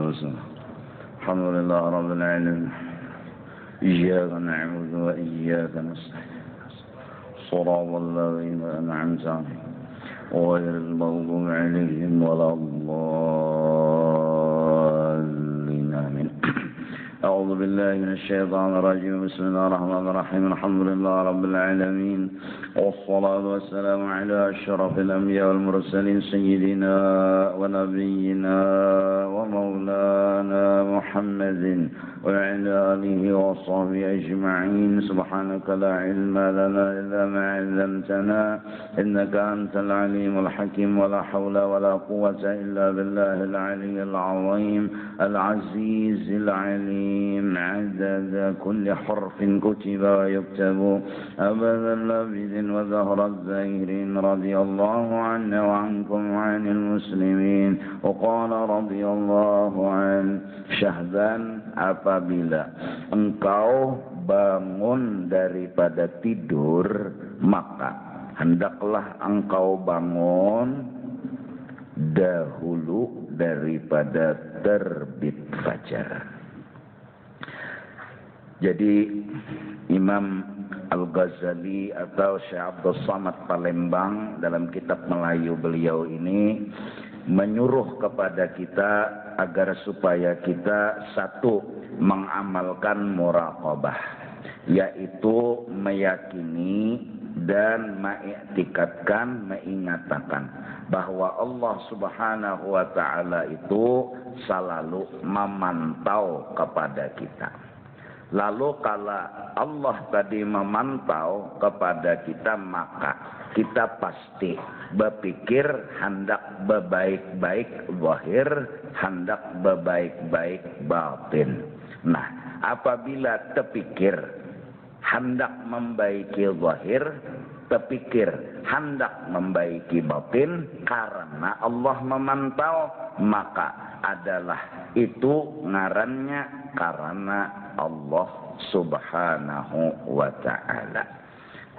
أنفسنا. الحمد لله رب العالمين. إياك نعبد وإياك نستعين. صراط الذين أنعمت عليهم غير المغضوب عليهم ولا الضالين. آمين. أعوذ بالله من الشيطان الرجيم. بسم الله الرحمن الرحيم. الحمد لله رب العالمين، والصلاة والسلام على أشرف الأنبياء والمرسلين سيدنا ونبينا ومولانا محمد وعلى آله وصحبه أجمعين. سبحانك لا علم لنا إلا ما علمتنا إنك أنت العليم الحكيم. ولا حول ولا قوة إلا بالله العلي العظيم العزيز العليم. عدد كل حرف كتب ويكتب أبد الأبد وزهر الزاهرين. رضي الله عنا وعنكم وعن المسلمين. وقال رضي الله عن Syahban, apabila engkau bangun daripada tidur, maka hendaklah engkau bangun dahulu daripada terbit fajar. Jadi Imam Al-Ghazali atau Syekh Abdul Samad Palembang dalam kitab Melayu beliau ini menyuruh kepada kita agar supaya kita satu, mengamalkan muraqabah, yaitu meyakini dan mengiktikadkan, mengatakan bahwa Allah Subhanahu wa taala itu selalu memantau kepada kita. Lalu kalau Allah tadi memantau kepada kita, maka kita pasti berpikir hendak berbaik-baik zahir, hendak berbaik-baik batin. Nah, apabila terpikir hendak membaiki zahir, terpikir hendak membaiki batin karena Allah memantau, maka adalah itu ngarannya karena Allah Subhanahu wa ta'ala.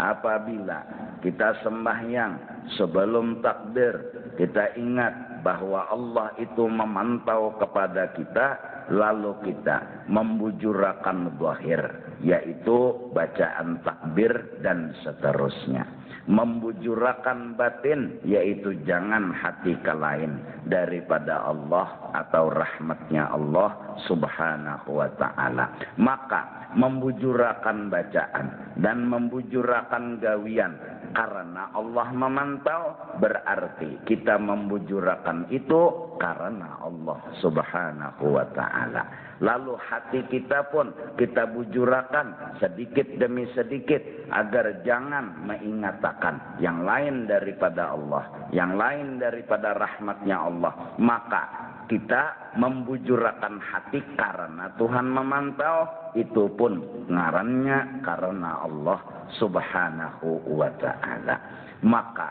Apabila kita sembahyang sebelum takbir, kita ingat bahwa Allah itu memantau kepada kita, lalu kita membujurakan zahir, yaitu bacaan takbir dan seterusnya. Membujurakan batin, yaitu jangan hati ke lain daripada Allah atau rahmatnya Allah Subhanahu wa ta'ala. Maka membujurakan bacaan dan membujurakan gawian karena Allah memantau, berarti kita membujurakan itu karena Allah Subhanahu wa ta'ala. Lalu hati kita pun kita bujurakan sedikit demi sedikit agar jangan mengatakan yang lain daripada Allah, yang lain daripada rahmatnya Allah. Maka kita membujurakan hati karena Tuhan memantau, itu pun ngarannya karena Allah Subhanahu wa ta'ala. Maka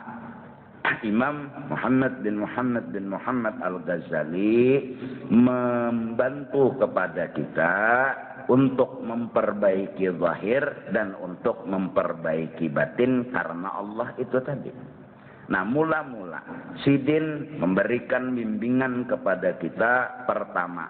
Imam Muhammad bin Muhammad Al-Ghazali membantu kepada kita untuk memperbaiki zahir dan untuk memperbaiki batin karena Allah itu tadi. Nah, mula-mula Sidin memberikan bimbingan kepada kita. Pertama,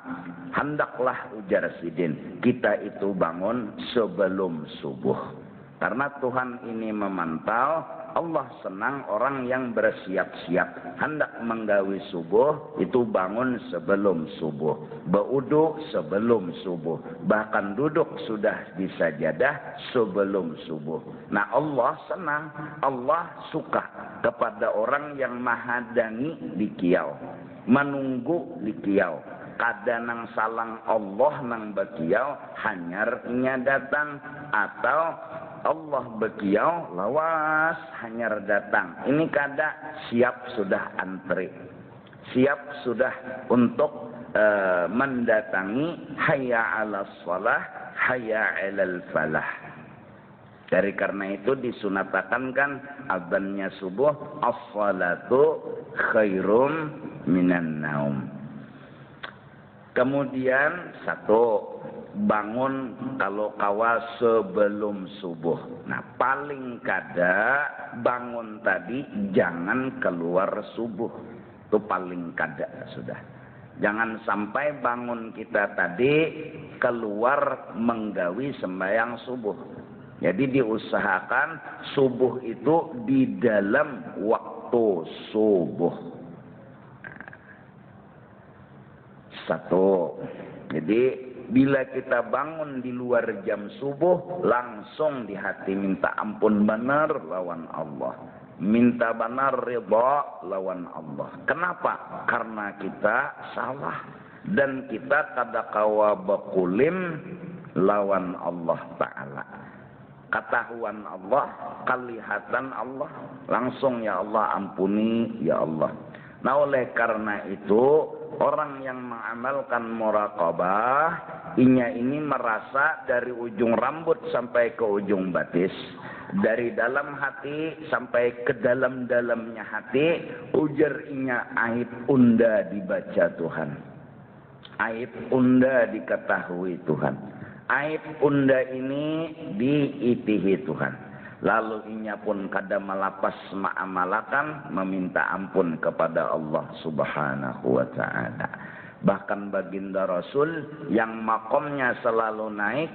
hendaklah ujar Sidin, kita itu bangun sebelum subuh. Karena Tuhan ini memantau, Allah senang orang yang bersiap-siap. Hendak menggawi subuh, itu bangun sebelum subuh. Berwudu sebelum subuh. Bahkan duduk sudah di sajadah sebelum subuh. Nah, Allah senang, Allah suka kepada orang yang mahadangi di kiau. Menunggu di kiau. Kada nang salang Allah nang bekiau, hanyarnya datang, atau Allah bekiau lawas hanyar datang. Ini kada siap sudah antri, siap sudah untuk mendatangi hayya 'alas shalah, hayya 'alal falah. Dari karena itu disunatakan kan adzannya subuh, as-salatu khairum minan naum. Kemudian satu, bangun kalau kawa sebelum subuh. Nah, paling kada bangun tadi jangan keluar subuh. Itu paling kada sudah. Jangan sampai bangun kita tadi keluar menggawi sembahyang subuh. Jadi diusahakan subuh itu di dalam waktu subuh. Satu. Jadi bila kita bangun di luar jam subuh, langsung di hati minta ampun benar lawan Allah. Minta benar ridha lawan Allah. Kenapa? Karena kita salah. Dan kita kadakawa bakulim lawan Allah Ta'ala. Ketahuan Allah, kelihatan Allah. Langsung ya Allah ampuni ya Allah. Nah oleh karena itu, orang yang mengamalkan muraqabah, ini merasa dari ujung rambut sampai ke ujung batis, dari dalam hati sampai ke dalam-dalamnya hati, ujar inya aib unda dibaca Tuhan, aib unda diketahui Tuhan, aib unda ini diitihi Tuhan. Lalu inya pun kada malapas ma'amalakan, meminta ampun kepada Allah Subhanahu wa Ta'ala. Bahkan baginda Rasul yang makomnya selalu naik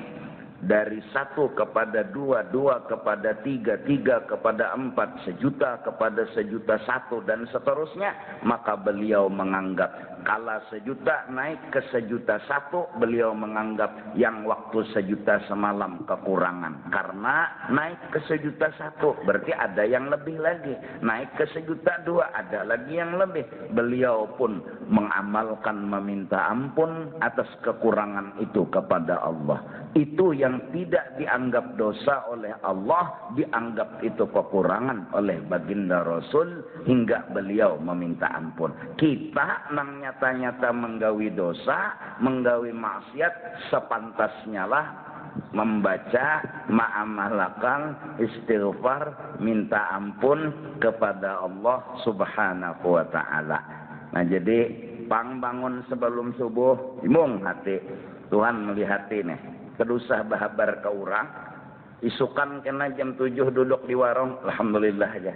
dari 1 kepada 2, 2 kepada 3, 3 kepada 4, 1 juta kepada 1.000.001 dan seterusnya, maka beliau menganggap kala 1 juta naik ke 1.000.001, beliau menganggap yang waktu 1 juta semalam kekurangan. Karena naik ke 1.000.001 berarti ada yang lebih lagi, naik ke 1.000.002 ada lagi yang lebih. Beliau pun mengamalkan meminta ampun atas kekurangan itu kepada Allah. Itu yang tidak dianggap dosa oleh Allah, dianggap itu kekurangan oleh baginda Rasul hingga beliau meminta ampun. Kita nang nyata-nyata menggawi dosa, menggawi maksiat, sepantasnya lah membaca, ma'amalakan, istighfar, minta ampun kepada Allah Subhanahu wa Ta'ala. Nah jadi bangun sebelum subuh, imung hati, Tuhan melihat ini. Kedusah bahabar ke orang, isukan kena jam 7 duduk di warung, alhamdulillah aja.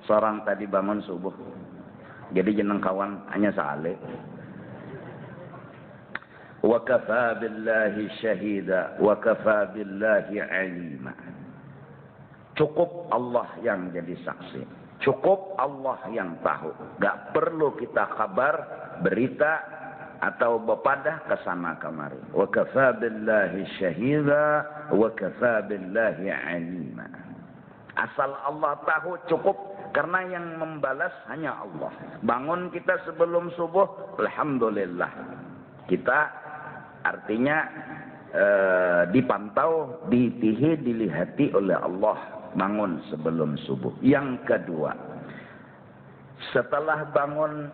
Seorang tadi bangun subuh, jadi jeneng kawan hanya sale. Wa kafa billahi syahida, wa kafa billahi alima. Cukup Allah yang jadi saksi, cukup Allah yang tahu. Gak perlu kita kabar, berita, atau bepadah ke sana kemari. Wa kafa billahi syahida wa kafa billahi alima. Asal Allah tahu cukup, karena yang membalas hanya Allah. Bangun kita sebelum subuh, alhamdulillah. Kita artinya dipantau, ditihi, dilihati oleh Allah bangun sebelum subuh. Yang kedua, setelah bangun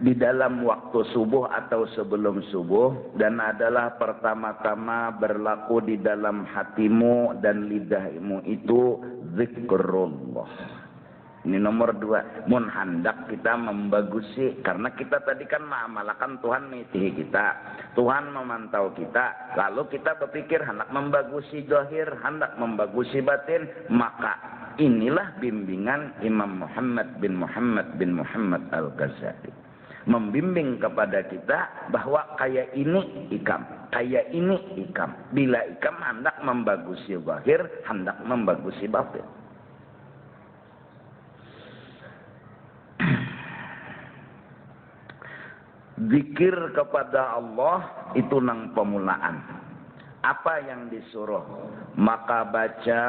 di dalam waktu subuh atau sebelum subuh, dan adalah pertama-tama berlaku di dalam hatimu dan lidahmu itu zikrullah. Ini nomor 2. Mun hendak kita membagusi, karena kita tadi kan mengamalkan Tuhan mengitihi kita, Tuhan memantau kita, lalu kita berpikir hendak membagusi zahir, hendak membagusi batin, maka inilah bimbingan Imam Muhammad bin Muhammad Al-Ghazali. Membimbing kepada kita bahwa kayak ini ikam, kayak ini ikam. Bila ikam hendak membagusi zahir, hendak membagusi batin. Zikir kepada Allah itu nang pemulaan. Apa yang disuruh? Maka baca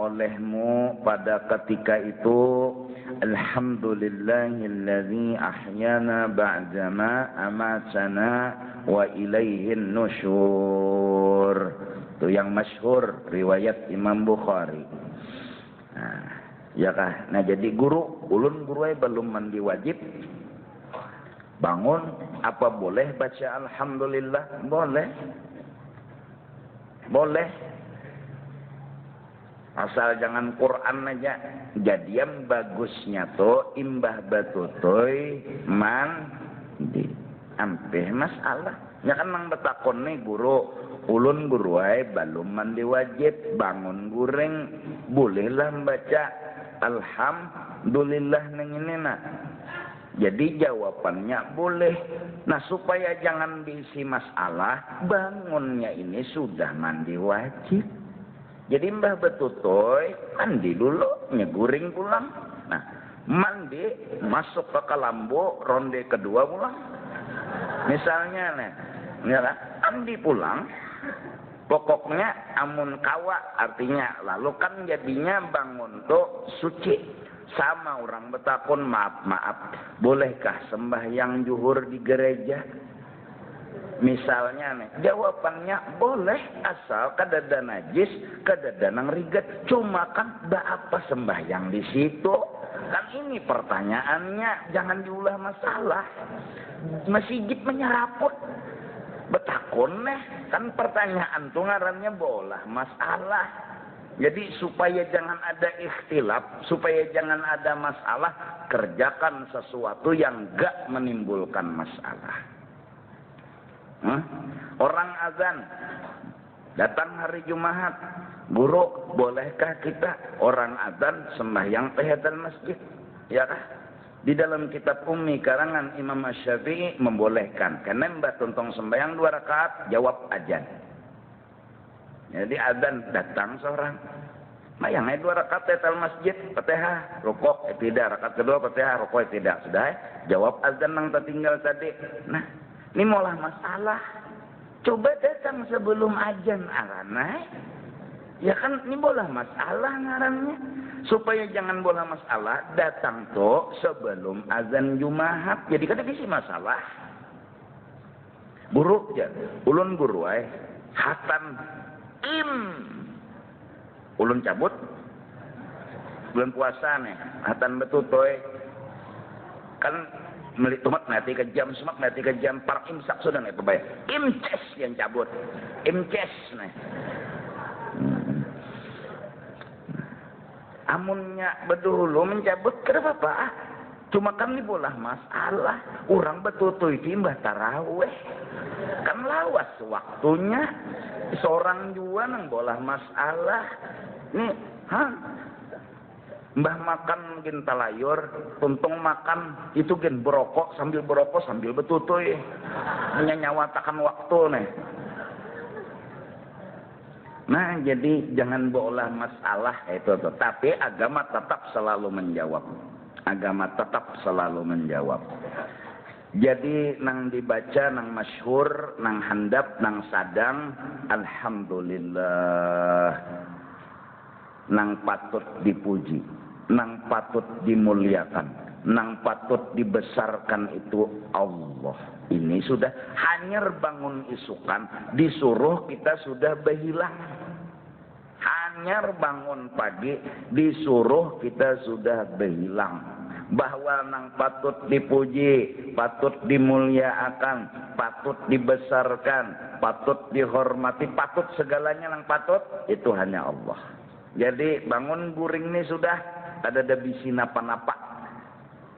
olehmu pada ketika itu, Alhamdulillahilladzi ahyana ba'dama amatana wa ilaihin nusyur. Itu yang masyhur riwayat Imam Bukhari. Nah, ya kah? Nah jadi guru, ulun guru belum mandi wajib. Bangun, apa boleh baca alhamdulillah? Boleh. Boleh. Asal jangan Quran aja. Jadian bagusnya tuh imbah batutoy mandi. Ampeh masalah. Ya kan nang betakon nih guru. Ulun guru ay belum mandi wajib. Bangun guring. Bolehlah baca alhamdulillah neng ini nak. Jadi jawabannya boleh. Nah, supaya jangan diisi masalah, bangunnya ini sudah mandi wajib. Jadi Mbah Betutoy mandi dulu, nyeguring pulang. Nah, mandi, masuk ke Kalambo, ronde kedua pulang. Misalnya nih, mandi pulang, pokoknya amun kawa, artinya lalu kan jadinya bangun tuh suci. Sama orang betakun, maaf, bolehkah sembahyang zuhur di gereja? Misalnya nih, jawabannya boleh asal kadada najis, kadada nang riget. Cuma kan apa sembahyang di situ? Kan ini pertanyaannya, jangan diulah masalah. Masjid menyeraput. Betakun nih, kan pertanyaan tuh ngarannya bolah masalah. Jadi supaya jangan ada ikhtilaf, supaya jangan ada masalah, kerjakan sesuatu yang gak menimbulkan masalah. Orang azan, datang hari Jumat, guru, bolehkah kita orang azan sembahyang tahiyatul masjid? Ya kah? Di dalam kitab Ummi karangan Imam Asy-Syafi'i membolehkan. Karena mbak tuntung sembahyang 2 rakaat, jawab azan. Jadi azan datang seorang, yang 2 rakaat tahiyatul masjid, Fatihah, rukuk, tidak, rakaat kedua Fatihah, rukuk, tidak, sudah, jawab azan yang tertinggal tadi. Nah, ini malah masalah. Coba datang sebelum azan aranai. Ya kan ini bola masalah ngarannya. Supaya jangan bola masalah, datang tuh sebelum azan Jumat. Jadi kada isi masalah. Buruk ya, ulun guru ay, hatam ulun cabut bulan puasa nih, hatan betutoy kan melitumat nanti ke jam semak nanti ke jam par imsak sudah nih pebaya imces yang cabut imces nih amunnya bedulu mencabut kenapa pak? Cuma kan ini bolah masalah orang betutoy timbah taraweh kan lawas waktunya seorang juga nang bolah masalah nih mbah makan mungkin talayur tuntung makan itu gen berokok sambil betutoy menyawatakan waktu nih. Nah jadi jangan bolah masalah itu tuh. Tapi agama tetap selalu menjawab. Jadi nang dibaca, nang masyhur, nang handap, nang sadang, alhamdulillah. Nang patut dipuji, nang patut dimuliakan, nang patut dibesarkan itu Allah. Ini sudah hanyar bangun isukan, disuruh kita sudah berhilang. Hanyar bangun pagi, disuruh kita sudah berhilang. Bahwa nang patut dipuji, patut dimuliakan, patut dibesarkan, patut dihormati, patut segalanya nang patut, itu hanya Allah. Jadi bangun guring ini sudah kada ada bisi napa-napa,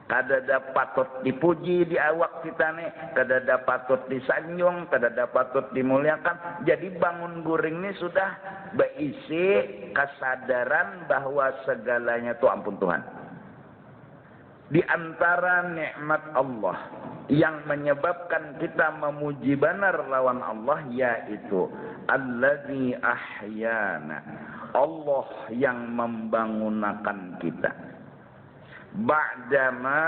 kada ada patut dipuji di awak kita nih, kada ada patut disanjung, kada ada patut dimuliakan. Jadi bangun guring ini sudah berisi kesadaran bahwa segalanya itu ampun Tuhan. Di antara nikmat Allah yang menyebabkan kita memuji benar lawan Allah yaitu Allazi ahyana, Allah yang membangunkan kita. Ba'dama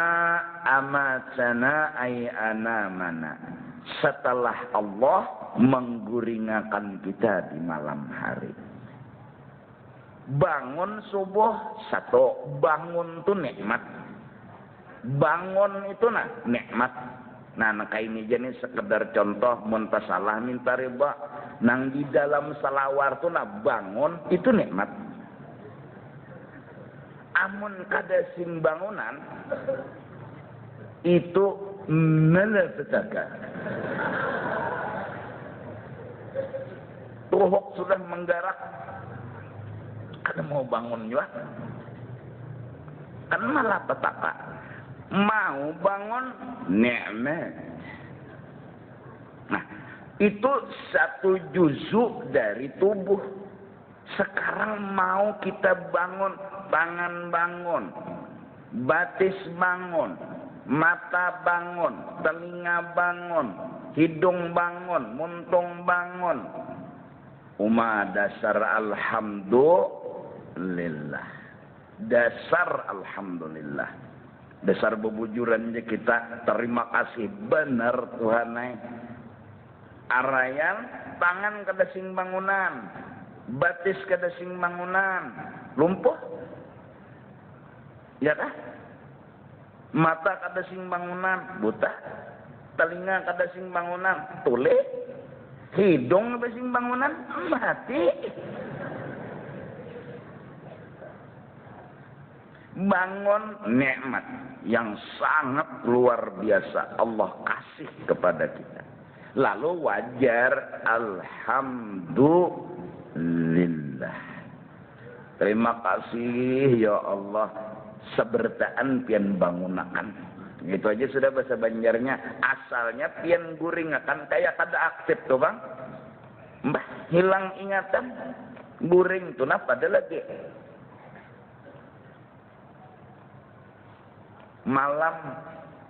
amatana ay anamana, setelah Allah mengguringakan kita di malam hari. Bangun subuh satu, bangun itu nikmat. Bangun itu nikmat. Nah kayak ini jenis sekedar contoh muntah salah minta riba. Nang di dalam salawar tuh bangun itu nikmat. Amun kada sing bangunan itu malapetaka. Tuhuk sudah menggarak. Kada mau bangun juga. Kan malapetaka. Mau bangun nikmat. Nah, itu satu juzuk dari tubuh. Sekarang mau kita bangun, tangan bangun, batis bangun, mata bangun, telinga bangun, hidung bangun, muntung bangun. Dasar alhamdulillah. Dasar alhamdulillah. Dasar bebujuran je kita terima kasih benar Tuhan. Arayan tangan kada sing bangunan, batis kada sing bangunan, lumpuh. Ya kah? Mata kada sing bangunan, buta. Telinga kada sing bangunan, tule. Hidung kada sing bangunan, mati. Bangun nikmat yang sangat luar biasa Allah kasih kepada kita. Lalu wajar alhamdulillah. Terima kasih ya Allah sebertaan pian bangunakan. Gitu aja sudah bahasa Banjarnya. Asalnya pian guring akan kayak kada aktif tuh bang. Mbah hilang ingatan. Guring tuh nah pada lagi. Malam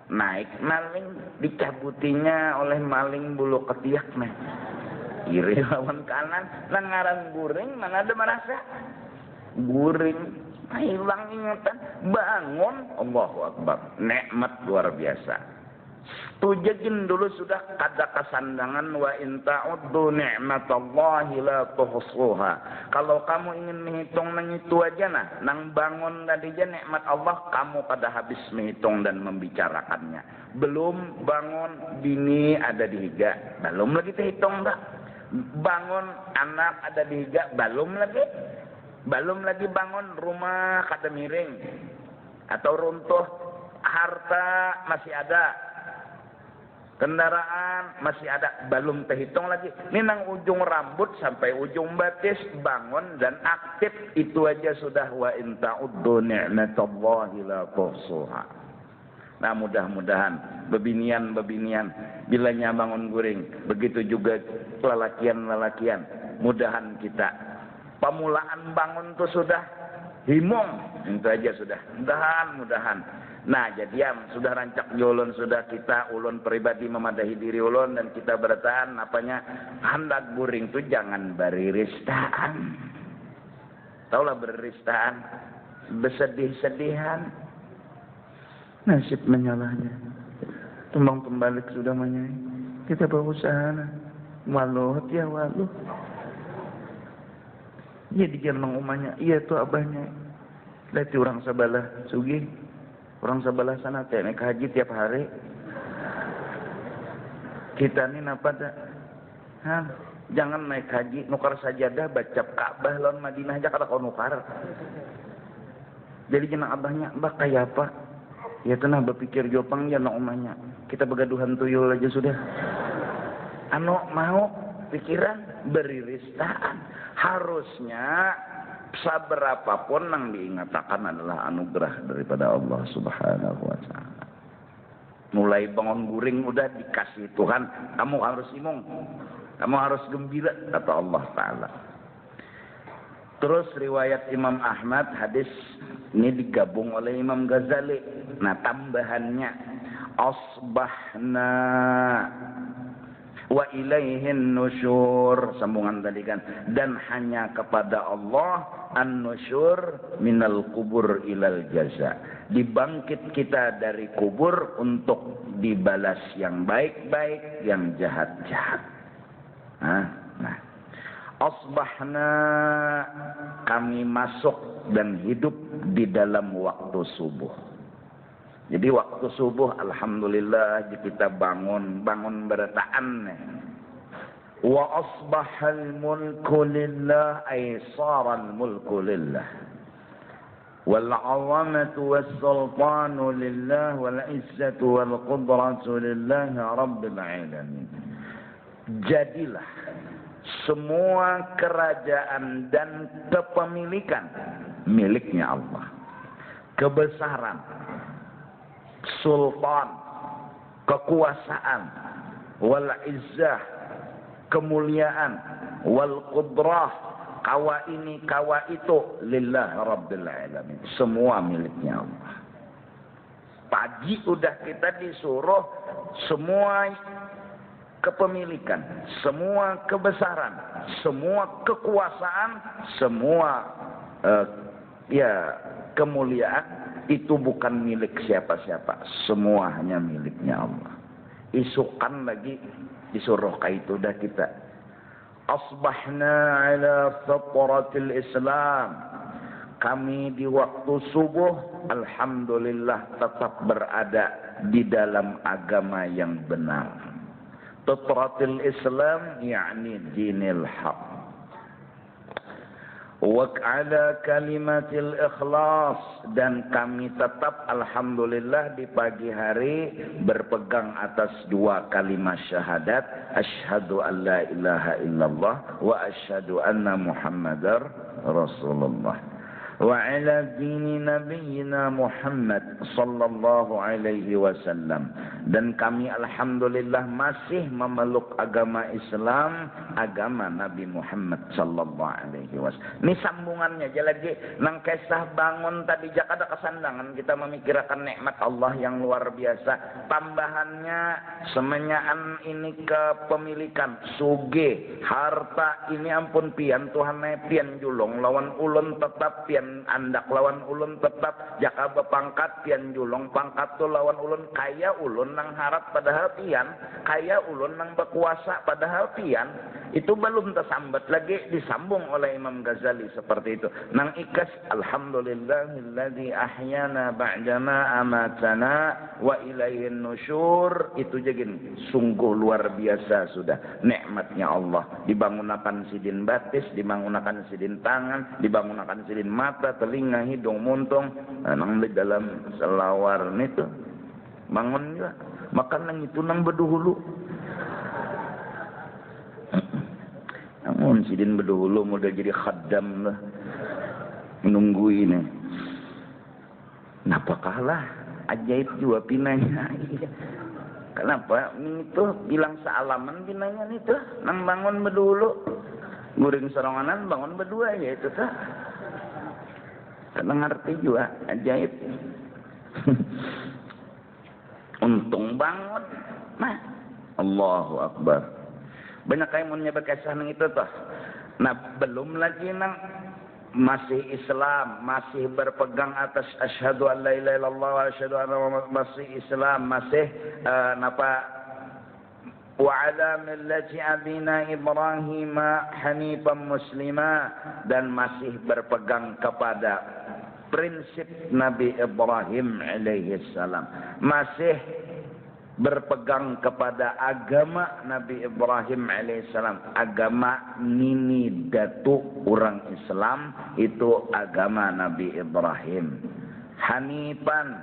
naik maling dicabutinya oleh maling bulu ketiak nih. Kiri lawan kanan lengaran guring mana ada merasa guring hilang ingatan bangun Allahu Akbar nikmat luar biasa. Tujagin dulu sudah kada kesandangan wa in ta'uddu ni'matallahi la tuhsuha. Kalau kamu ingin menghitung nang itu aja nang bangun tadi aja nikmat Allah kamu kada habis menghitung dan membicarakannya. Belum bangun bini ada di higa, belum lagi terhitung dah. Bangun anak ada di higa, belum lagi bangun rumah kada miring atau runtuh, harta masih ada. Kendaraan masih ada, belum terhitung lagi. Ini nang ujung rambut sampai ujung batis bangun dan aktif itu aja sudah wa in ta'uddu ni'matallahi la tuhsuha. Nah mudah-mudahan bebinian bilanya bangun guring, begitu juga lelakian. Mudahan kita pemulaan bangun tuh sudah himung, itu aja sudah. Mudahan. Nah jadian sudah rancak ulun sudah kita ulun pribadi memadahi diri ulun dan kita bertahan apanya hendak guring tu jangan beriristaan. Taulah beriristaan, bersedih-sedihan. Nasib menyalahnya. Tumbang pembalik sudah menyai. Kita berusaha. Waluh ya waluh. Iya dijanang umahnya, iya tu abahnya. Lihat orang sebelah sugih. Orang sebelah sana naik haji tiap hari. Kita ni napa dah? Jangan naik haji, nukar sajadah baca Ka'bah lawan Madinah aja kada kau nukar. Jadi jenang abahnya, "Mbah kayak apa?" Ya tenang berpikir jopang ya nak umahnya. Kita begaduhan tuyul aja sudah. Mau pikiran beriristaan. Harusnya seberapapun yang diingatakan adalah anugerah daripada Allah Subhanahu wa taala. Mulai bangun guring udah dikasih Tuhan, kamu harus imung. Kamu harus gembira kata Allah taala. Terus riwayat Imam Ahmad hadis ini digabung oleh Imam Ghazali. Nah, tambahannya asbahna wa ilaihin nusyur, sambungan tadi kan, dan hanya kepada Allah an-nusyur minal kubur ilal jaza, dibangkit kita dari kubur untuk dibalas yang baik-baik, yang jahat-jahat. Nah, asbahna, kami masuk dan hidup di dalam waktu subuh. Jadi waktu subuh alhamdulillah kita bangun berataan. Wa asbahal mulku lillah ay saral mulku lillah. Wal 'azamatu was sultanu lillah wal 'izzatu wal qudratu lillah rabbil alamin. Jadilah semua kerajaan dan kepemilikan miliknya Allah. Kebesaran, sultan, kekuasaan, wal izzah, kemuliaan, wal qudrah, kawa ini kawa itu lillah rabbil alamin, semua miliknya Allah. haji udah kita disuruh semua kepemilikan, semua kebesaran, semua kekuasaan, semua kemuliaan itu bukan milik siapa-siapa, semua hanya miliknya Allah. Isukan lagi disuruh itu dah kita. Asbahna ala fitratil Islam. Kami di waktu subuh alhamdulillah tetap berada di dalam agama yang benar. Fitratil Islam yakni dinil haq. Wa ala kalimatil ikhlas, dan kami tetap alhamdulillah di pagi hari berpegang atas dua kalimat syahadat, asyhadu an la ilaha illallah wa asyhadu anna muhammadar rasulullah. Wa ala dini nabiyyina Muhammad sallallahu alaihi wasallam, dan kami alhamdulillah masih memeluk agama Islam, agama Nabi Muhammad sallallahu alaihi wasallam. Ini sambungannya aja lagi nang kisah bangun tadi jak ada kesandangan kita memikirkan nikmat Allah yang luar biasa. Tambahannya semenyaan ini kepemilikan, suge, harta ini ampun pian Tuhan pian julung lawan ulun tetap pian andak lawan ulun tetap jaka bepangkat pian julung pangkat tu lawan ulun kaya ulun nang harap padahal pian kaya ulun nang berkuasa padahal pian. Itu belum tersambat lagi disambung oleh Imam Ghazali seperti itu. Nang ikas alhamdulillahilladzi ahyana ba'dama amatana wa ilaihin nusyur. Itu jadi sungguh luar biasa sudah nikmatnya Allah. Dibangunakan sidin batis, dibangunakan sidin tangan, dibangunakan sidin mata, telinga, hidung, muntung. Nang di dalam selawar itu bangun juga. Makan nang itu nang berduhulu. Namun sidin berdahulu mudah jadi khaddam lah. Menunggu ini. Kenapa kalah? Ajaib juga pinanya. Kenapa? Itu bilang sealaman pinanya itu. Nang bangun berdahulu. Guring seronganan bangun berdua ya itu tak. Karena ngerti juga. Ajaib. Untung bangun. Nah. Allahu Akbar. Banyak kayak mau nyebut kisah nang itu toh. Nah belum lagi nang masih Islam, masih berpegang atas asyhadu an la ilaha illallah wa asyhadu anna Muhammadar masih Islam, masih wa ala millati abina Ibrahim hanifan muslima, dan masih berpegang kepada prinsip Nabi Ibrahim alaihi salam, masih berpegang kepada agama Nabi Ibrahim alaihissalam, agama nini datu orang Islam itu agama Nabi Ibrahim. Hanifan,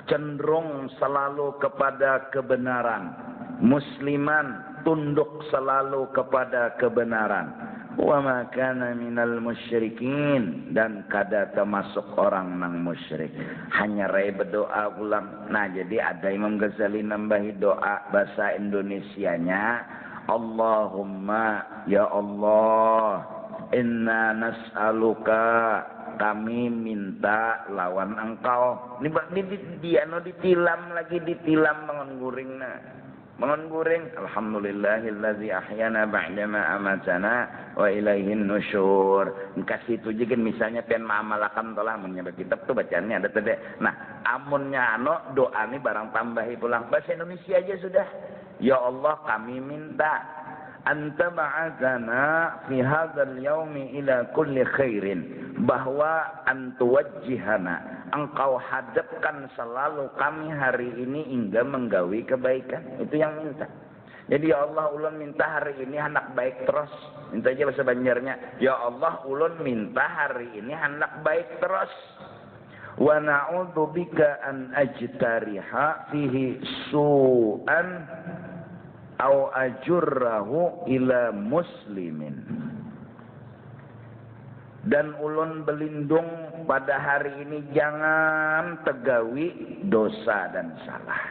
cenderung selalu kepada kebenaran. Musliman, tunduk selalu kepada kebenaran. Wa ma kana minal musyrikin, dan kada termasuk orang nang musyrik. Hanya rai berdoa ulang. Nah jadi ada Imam Ghazali nambahi doa bahasa Indonesianya, Allahumma ya Allah, inna nas'aluka, kami minta lawan engkau. Ini dia no ditilam lagi, ditilam bangun guring nah. Bangun guring, alhamdulillahilladzi ahyana ba'dama amatana wa ilaihin nusyur. Kasih itu juga misalnya pian ma'amalakan telah menyebut kitab tuh bacaannya ada tadi. Nah, amunnya doa ini barang tambahi pulang bahasa Indonesia aja sudah. Ya Allah, kami minta anta ba'athana fi hadzal yaumi ila kulli khairin, bahwa antuwajjihana, engkau hadapkan selalu kami hari ini hingga menggawi kebaikan. Itu yang minta. Jadi ya Allah, ulun minta hari ini hendak baik terus. Minta aja bahasa Banjarnya, ya Allah, ulun minta hari ini hendak baik terus. Wa na'udzubika an ajtariha fihi su'an au ajurrahu ila muslimin. Dan ulun berlindung pada hari ini jangan tegawi dosa dan salah,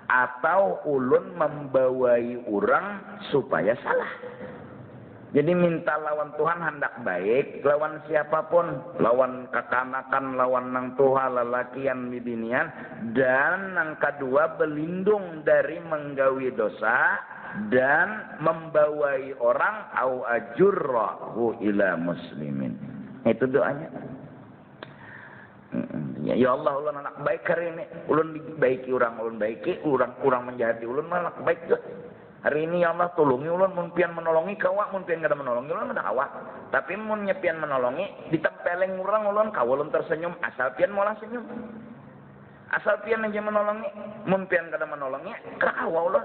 atau ulun membawai orang supaya salah. Jadi minta lawan Tuhan hendak baik, lawan siapapun, lawan kekanakan, lawan nang tuha, lelakian, bibinian, dan yang kedua berlindung dari menggawi dosa dan membawai orang au ajurrahu ila muslimin. Itu doanya. Ya Allah, ulun anak baik hari ini, ulun baiki orang, ulun baiki orang menjahati ulun anak baik juga. Hari ini ya Allah tolongi ulun, mun pian menolongi kawa, mun pian kada menolongi ulun kada kawa. Tapi mun nyepian menolongi ditempeleng urang ulun kawa ulun tersenyum, asal pian mola senyum. Asal pian aja menolongi, mun pian kada menolongi kada kawa ulun.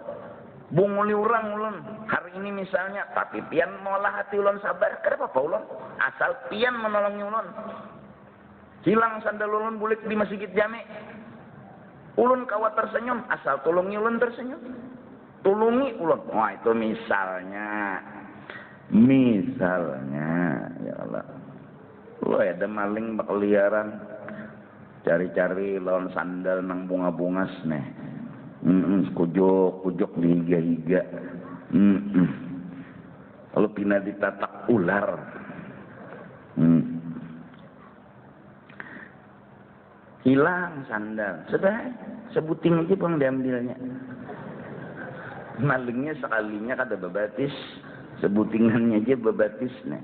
Bunguli urang ulun hari ini misalnya, tapi pian mola hati ulun sabar, kada apa-apa ulun. Asal pian menolongi ulun. Hilang sandal ulun bulik di masjid jami. Ulun kawa tersenyum, asal tolongi ulun tersenyum. Tulungi ulun. Wah itu misalnya. Ya Allah. Lo ada maling berkeliaran. Cari-cari lawan sandal nang bunga-bungas nih. Kujok di higa-higa. Kalau pina ditatak ular. Hilang sandal. Sudah, sebuting aja bang diambilnya. Malingnya sekalinya kada bebatis, sebutingannya aja bebatis nih.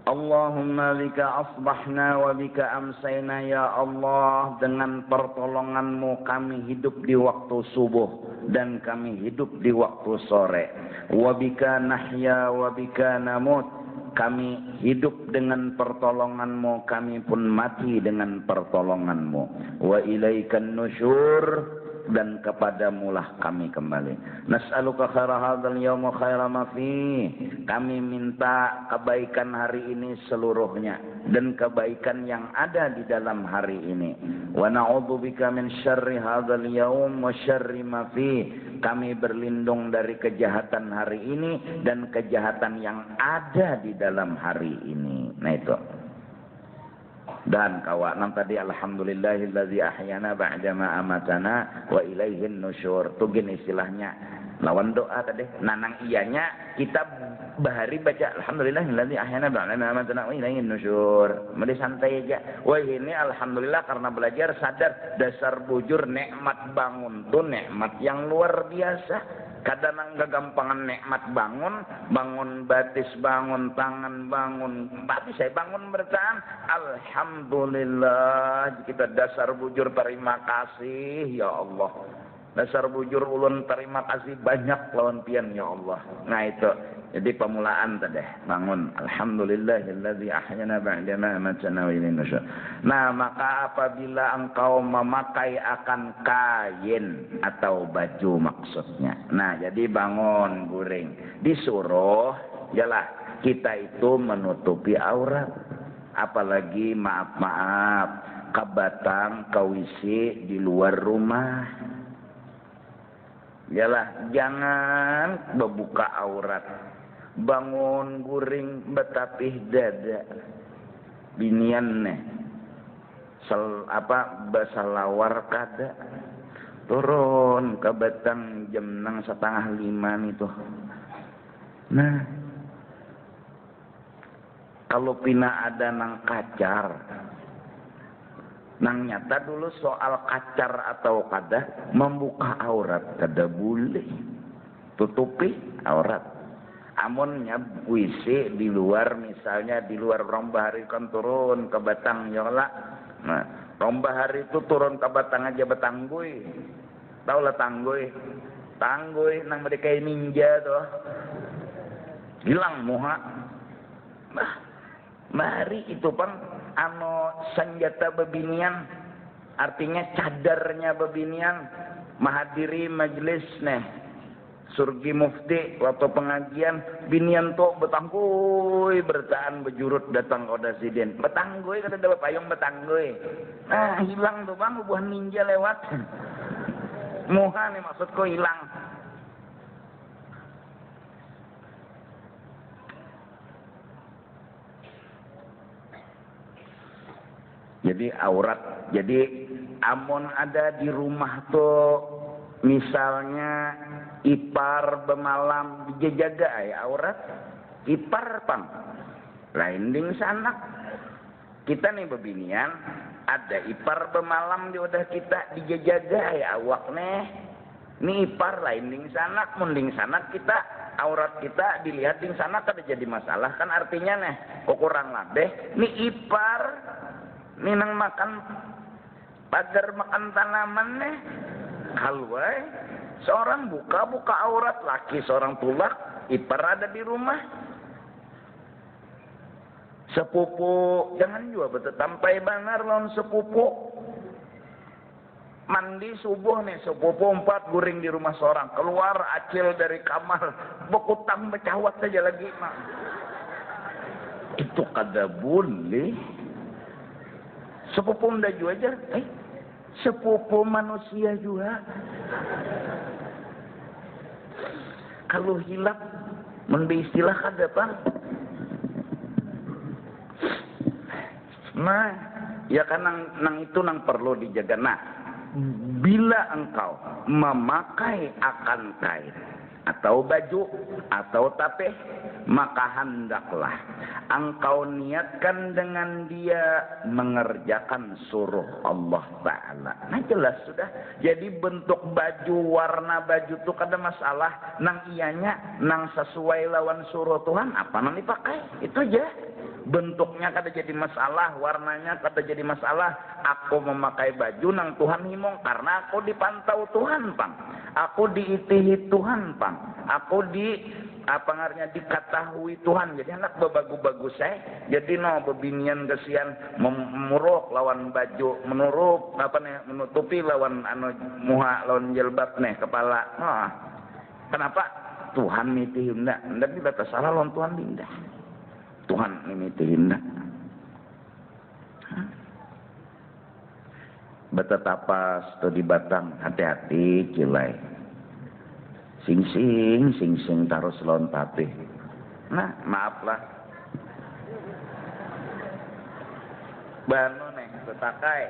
Allahumma bika asbahna wa bika amsayna ya Allah, dengan pertolonganmu kami hidup di waktu subuh dan kami hidup di waktu sore. Wa bika nahya wa bika namut, kami hidup dengan pertolonganmu, kami pun mati dengan pertolonganmu. Wa ilaikan nusyur, dan kepadamulah kami kembali. Nas'aluka khaira hadzal yaum wa khaira ma fi. Kami minta kebaikan hari ini seluruhnya dan kebaikan yang ada di dalam hari ini. Wa na'udzubika min syarri hadzal yaum wa syarri ma fi. Kami berlindung dari kejahatan hari ini dan kejahatan yang ada di dalam hari ini. Nah itu. Dan kawan tadi alhamdulillahilladzi ahyana ba'dama amatana wa ilaihin nusyur. Itu gini istilahnya. Lawan doa tadi. Nanang iyanya kita bahari baca alhamdulillahilladzi ahyana ba'dama amatana wa ilaihin nusyur. Mesti santai aja. Wah ini alhamdulillah karena belajar sadar dasar bujur nikmat bangun tuh nikmat yang luar biasa. Kadang gagampangan nikmat bangun batis, bangun tangan, bangun tapi saya bangun bertahan. Alhamdulillah kita dasar bujur terima kasih ya Allah. Dasar bujur ulun terima kasih banyak lawan pian ya Allah. Nah itu jadi pemulaan tadi bangun alhamdulillahilladzi ahyana ba'dama amatana wa ilaihin nusyur. Nah maka apabila engkau memakai akan kain atau baju maksudnya. Nah jadi bangun guring disuruh yalah kita itu menutupi aurat, apalagi maaf kabatang kawisi di luar rumah. Yalah jangan membuka aurat. Bangun guring betapih dada. Binian nih. Basalawar kada. Turun ke batang jam 4:30 itu. Nah. Kalau pina ada nang kacar. Nang nyata dulu soal kacar atau kada membuka aurat kada boleh. Tutupi aurat. Amunnya puisi di luar misalnya di luar rombahari kan turun ke batang yola. Nah, rombahari itu turun ke batang aja betangguy. Tahu lah tangguy. Tangguy nang mereka ninja tuh. Hilang muha. Nah, mari itu pang senjata bebinian, artinya cadarnya bebinian, menghadiri majelis nih surgi mufti waktu pengajian binian tuh betangguy bertahan bejurut datang ke sidin betangguy kata dapat payung betangguy. Nah hilang tuh bang buah ninja lewat muha nih maksudku hilang. Jadi aurat, jadi amun ada di rumah tuh misalnya ipar bemalam dijaga ya aurat ipar pang lain ding sanak kita nih bebinian ada ipar bemalam di udah kita dijaga ya awak nih ipar lain ding sanak munding sanak kita aurat kita dilihat ding sanak kada jadi masalah kan artinya nih kok kurang labeh nih ipar nih nang makan pagar makan tanaman nih halwai seorang buka aurat laki seorang tulak ipar ada di rumah sepupu jangan juga betul sampai banar lawan sepupu mandi subuh nih sepupu 4 guring di rumah seorang keluar acil dari kamar bekutang becawat saja lagi itu kada boleh sepupu ndak juga aja sepupu manusia juga kalau hilap memberi istilah kada bang nah ya kan nang itu nang perlu dijaga nah bila engkau memakai akan kain atau baju atau tapeh maka hendaklah engkau niatkan dengan dia mengerjakan suruh Allah Ta'ala. Nah jelas sudah. Jadi bentuk baju, warna baju itu kada masalah. Nang ianya, nang sesuai lawan suruh Tuhan, apa nang dipakai? Itu aja. Bentuknya kada jadi masalah, warnanya kada jadi masalah. Aku memakai baju nang Tuhan himong karena aku dipantau Tuhan, Pang. Aku diitihi Tuhan, Pang. Aku diketahui Tuhan. Jadi anak bagus-bagus saya. Jadi bebinian kesian memuruk lawan baju, menutupi lawan muha lawan jilbab nih kepala. Kenapa? Tuhan miti hendak. Hendak tidak tersalah lawan Tuhan tidak. Tuhan miti hendak. Betetapas tu di batang hati-hati kilai. Sing taruh lawan tatih. Nah, maaflah. Banu nih, betakai.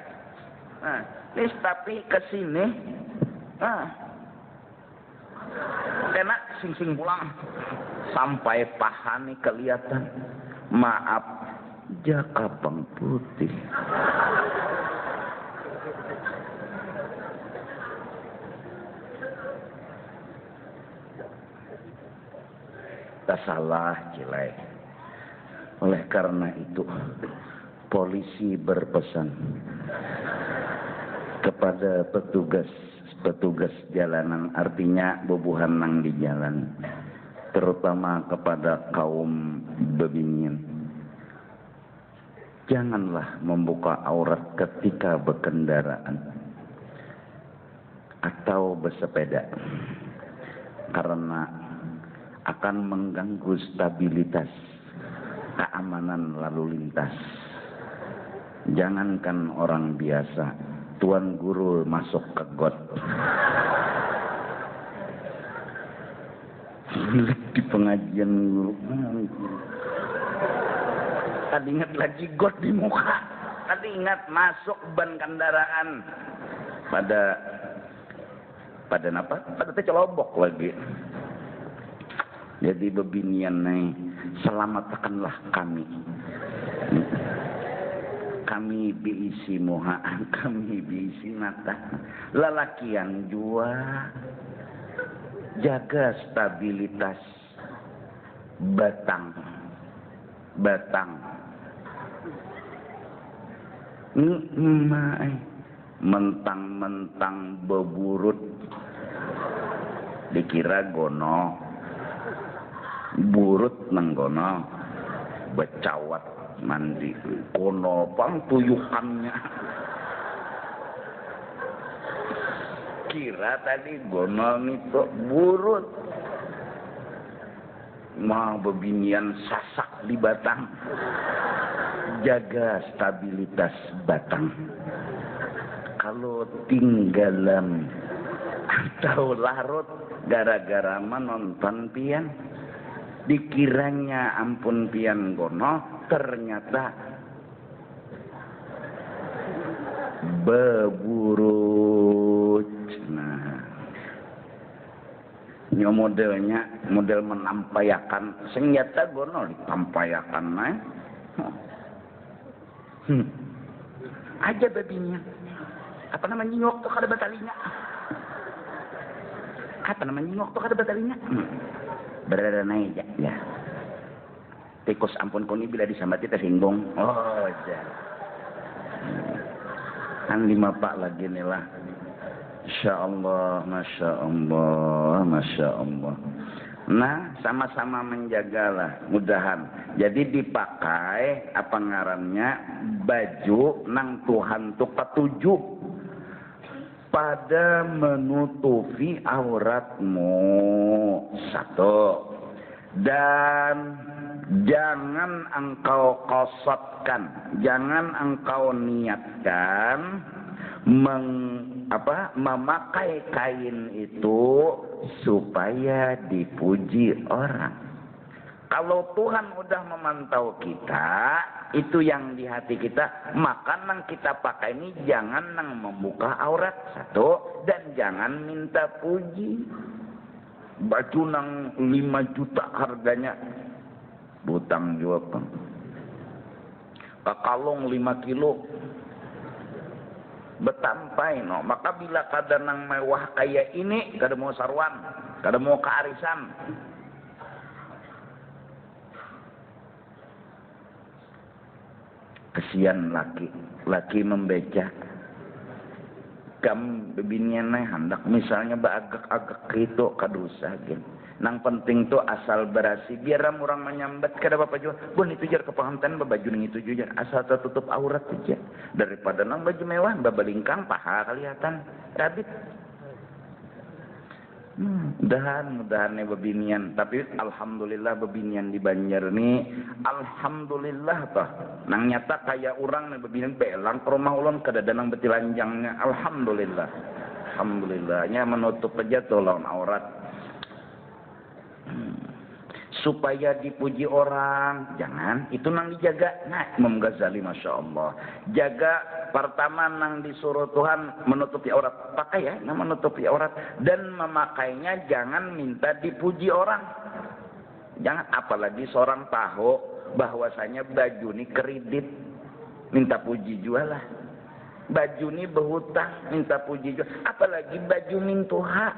Nah, nis tapi kesini. Nah, kena sing pulang. Sampai paha nih kelihatan. Maaf, jaka pang putih. Tak salah cilai. Oleh karena itu polisi berpesan kepada petugas jalanan, artinya bobuhan nang di jalan, terutama kepada kaum bebinian, janganlah membuka aurat ketika berkendaraan atau bersepeda karena akan mengganggu stabilitas keamanan lalu lintas. Jangankan orang biasa, tuan guru masuk ke got. Di pengajian guru. Tadi ingat lagi got di muka. Tadi ingat masuk ban kendaraan. Pada apa? Pada tecelobok lagi. Jadi bebinian nih, selamatkanlah kami. Kami biisi muhaan, kami biisi mata. Lelakian jua, jaga stabilitas batang. Mentang-mentang beburut, dikira gono. Burut nanggono becawat mandi kono pang tuyukannya kira tadi gono itu burut mau bebinian sasak di batang. Jaga stabilitas batang. Kalau tinggalan atau larut gara-gara menonton pian, dikiranya ampun pian gono, ternyata beburut. Nah, Nyo modelnya model menampayakan senjata gono ditampayakan nae. Aja babinya. Apa namanya nyok tuh kada batalinya? Apa namanya nyok tuh kada batalinya? Berada naik ya. Tikus ampun koni bila disambati tersinggung. Oh, ja. Kan 5 pak lagi nih lah. Masya Allah, Masya Allah, Masya Allah. Nah, sama-sama menjagalah, mudahan. Jadi dipakai apa ngarannya baju nang Tuhan tuh ketujuh pada menutupi auratmu. 1. Dan jangan engkau kosotkan, jangan engkau niatkan memakai kain itu supaya dipuji orang. Kalau Tuhan udah memantau kita, itu yang di hati kita, maka nang kita pakai ini jangan nang membuka aurat. 1, dan jangan minta puji. Baju nang 5 juta harganya, butang juga. Kalung 5 kilo. Betampai no, maka bila kada nang mewah kayak ini, kada mau sarwan, kada mau kearisan. Kesian laki membeja. Kam bebinian hendak misalnya agak-agak gitu kadosa gen. Nang penting tuh asal berasi biar orang menyambat kada apa juga. Bon itu jar kepahamtan baju ning itu juga asal tertutup aurat aja. Daripada nang baju mewah babalingkang paha kelihatan rabit. Mudahan bebinian, tapi alhamdulillah bebinian di Banjar nih, alhamdulillah toh. Nang nyata kayak orang nih bebinian belang ke rumah ulun kada nang betilanjangnya, alhamdulillah. Alhamdulillahnya menutup aja tuh lawan aurat. Supaya dipuji orang, jangan itu nang dijaga. Nah, Imam Ghazali Masya Allah jaga pertama nang disuruh Tuhan menutupi aurat, pakai ya, nang menutupi aurat, dan memakainya jangan minta dipuji orang. Jangan, apalagi seorang tahu bahwasanya baju ini kredit, minta puji jualah. Baju ini berhutang, minta puji jual. Apalagi baju mintuha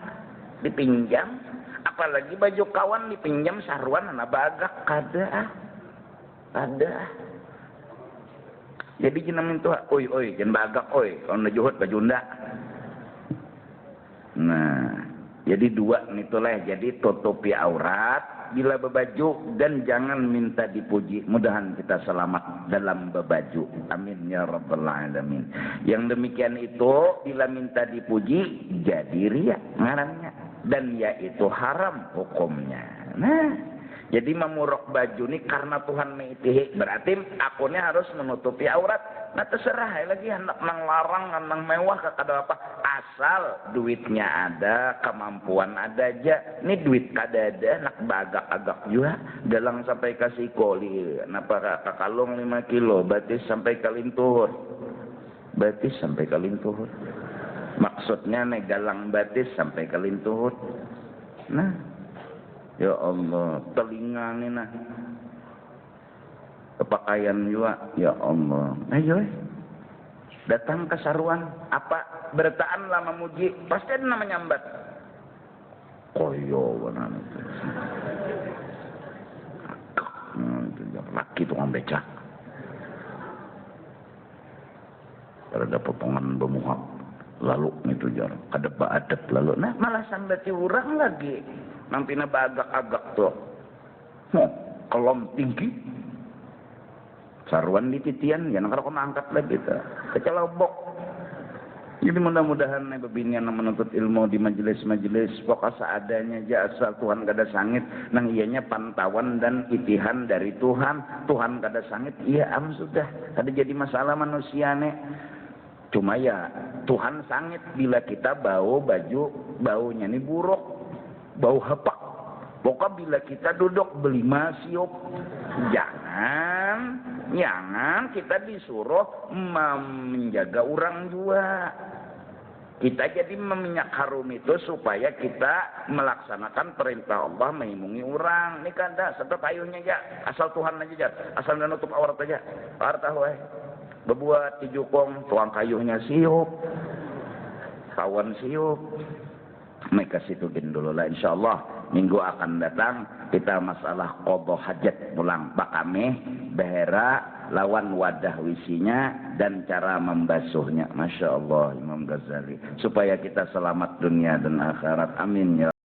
dipinjam. Apalagi baju kawan dipinjam sarwan anak bagak kada. Jadi jeneng mintu oi jen bagak oi kalau najuhut baju ndak. Nah, jadi 2 nitulah, jadi tutupi aurat bila berbaju dan jangan minta dipuji. Mudahan kita selamat dalam berbaju. Amin ya rabbal alamin. Yang demikian itu bila minta dipuji jadi riya ngarannya. Dan yaitu haram hukumnya. Nah, jadi memurok baju ini karena Tuhan mengitihi, berarti akunnya harus menutupi aurat. Nah terserah lagi hendak nang larang, nang mewah kada apa, asal duitnya ada, kemampuan ada aja. Ini duit kada ada, nak bagak agak juga, dalang sampai kasih koli, napa kalung 5 kilo, batis sampai kalintuhur, Maksudnya negalang batis sampai kalintuhut. Nah, ya Allah, telinga nih nah. Kepakaian juga, ya Allah. Ayo, datang ke saruan, apa bertaan lah memuji, pasti ada nama nyambat. Koyo benar itu. Laki tukang becak. Ada potongan bemuhak. Lalu itu jar kada baadab lalu nah malah sambati urang lagi nang pina bagak-agak tuh kolom tinggi sarwan di titian ya nang kada kono angkat lagi tuh kecelobok. Jadi mudah-mudahan bebinian nang menuntut ilmu di majelis-majelis pokok seadanya aja asal Tuhan kada sangit nang ianya pantauan dan itihan dari Tuhan kada sangit iya sudah kada jadi masalah manusia nih. Cuma ya Tuhan sangit bila kita baunya ini buruk, bau hepak. Pokoknya bila kita duduk beli siup, jangan kita disuruh menjaga orang juga. Kita jadi meminyak harum itu supaya kita melaksanakan perintah Allah mengimungi orang. Ini kan dah sedot ayunya aja, asal Tuhan aja jar, asal nggak nutup aurat aja. Artah weh, berbuat tijukong, tuang kayunya siup, kawan siup. Mereka situ dulu lah, insyaallah minggu akan datang kita masalah qadha hajat mulang bakame behera lawan wadah wisinya dan cara membasuhnya. Masya Allah Imam Ghazali supaya kita selamat dunia dan akhirat, amin ya.